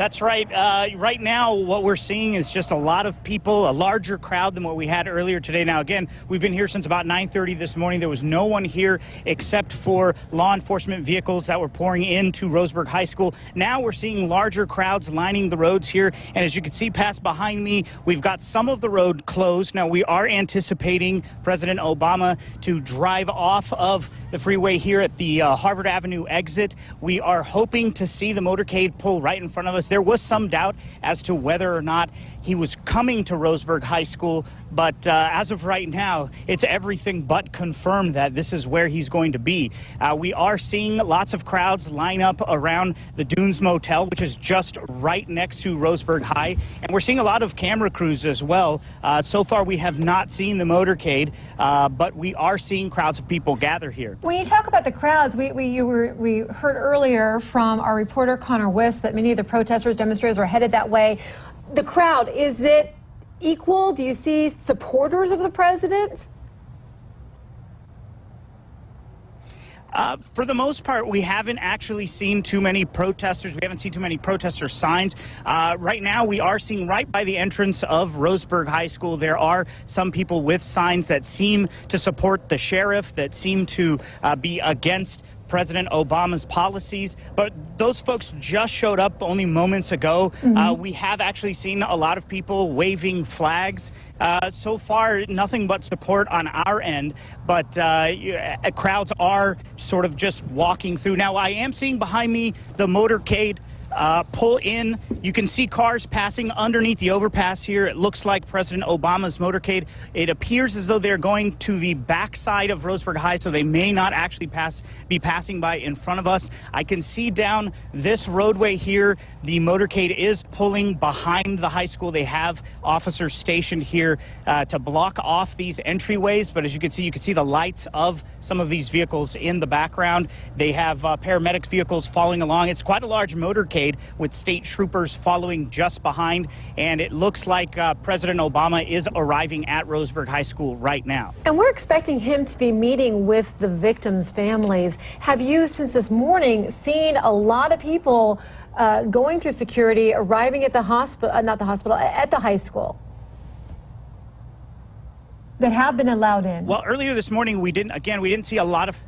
That's right. Right now, what we're seeing is just a lot of people, a larger crowd than what we had earlier today. Now, again, we've been here since about 9:30 this morning. There was no one here except for law enforcement vehicles that were pouring into Roseburg High School. Now we're seeing larger crowds lining the roads here. And as you can see past behind me, we've got some of the road closed. Now, we are anticipating President Obama to drive off of the freeway here at the Harvard Avenue exit. We are hoping to see the motorcade pull right in front of us. There was some doubt as to whether or not he was coming to Roseburg High School, but as of right now, it's everything but confirmed that this is where he's going to be. We are seeing lots of crowds line up around the Dunes Motel, which is just right next to Roseburg High, and we're seeing a lot of camera crews as well. So far, we have not seen the motorcade, but we are seeing crowds of people gather here. When you talk about the crowds, we heard earlier from our reporter Connor Wist that many of the protesters, demonstrators are headed that way. The crowd, is it equal? Do you see supporters of the president? For the most part, we haven't actually seen too many protesters. We haven't seen too many protester signs. Right now, we are seeing right by the entrance of Roseburg High School, there are some people with signs that seem to support the sheriff, that seem to be against President Obama's policies, but those folks just showed up only moments ago. We have actually seen a lot of people waving flags. So far, nothing but support on our end, but crowds are sort of just walking through. Now, I am seeing behind me the motorcade pull in. You can see cars passing underneath the overpass here. It looks like President Obama's motorcade. It appears as though they're going to the backside of Roseburg High, so they may not actually be passing by in front of us. I can see down this roadway here, the motorcade is pulling behind the high school. They have officers stationed here to block off these entryways, but as you can see the lights of some of these vehicles in the background. They have paramedic vehicles following along. It's quite a large motorcade with state troopers following just behind, and it looks like President Obama is arriving at Roseburg High School right now. And we're expecting him to be meeting with the victims' families. Have you, since this morning, seen a lot of people going through security, arriving at the hospital, at the high school, that have been allowed in? Well, earlier this morning, we didn't see a lot of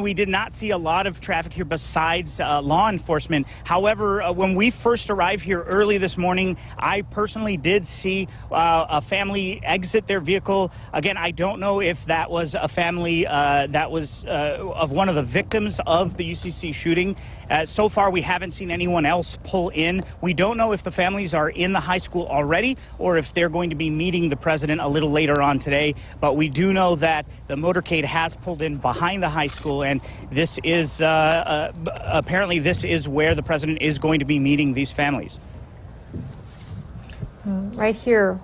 we did not see a lot of traffic here besides law enforcement. However, when we first arrived here early this morning, I personally did see a family exit their vehicle. Again, I don't know if that was a family that was of one of the victims of the UCC shooting. So far, we haven't seen anyone else pull in. We don't know if the families are in the high school already or if they're going to be meeting the president a little later on today. But we do know that the motorcade has pulled in behind the high school, and this is apparently this is where the president is going to be meeting these families. Right here,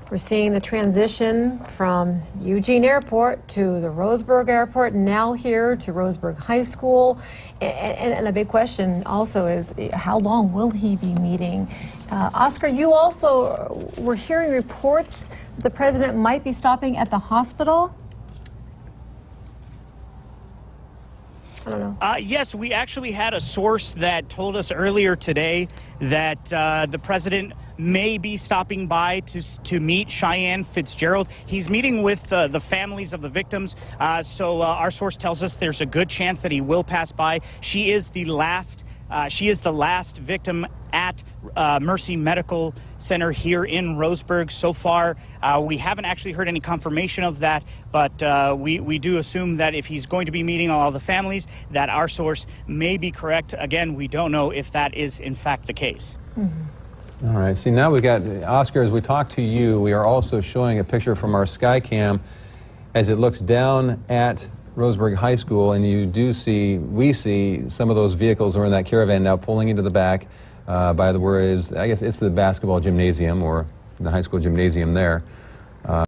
we're seeing the transition from Eugene Airport to the Roseburg Airport, now here to Roseburg High School. And a big question also is, how long will he be meeting? Oscar, you also were hearing reports the president might be stopping at the hospital. I don't know. Yes, we actually had a source that told us earlier today that the president may be stopping by to meet Cheyenne Fitzgerald. He's meeting with the families of the victims. So our source tells us there's a good chance that he will pass by. She is the last victim at Mercy Medical Center here in Roseburg. So far, we haven't actually heard any confirmation of that, but we do assume that if he's going to be meeting all the families, that our source may be correct. Again, we don't know if that is in fact the case. All right, see, now we've got, Oscar, as we talk to you, we are also showing a picture from our Skycam as it looks down at Roseburg High School, and we see some of those vehicles are in that caravan now pulling into the back by I guess it's the basketball gymnasium or the high school gymnasium there.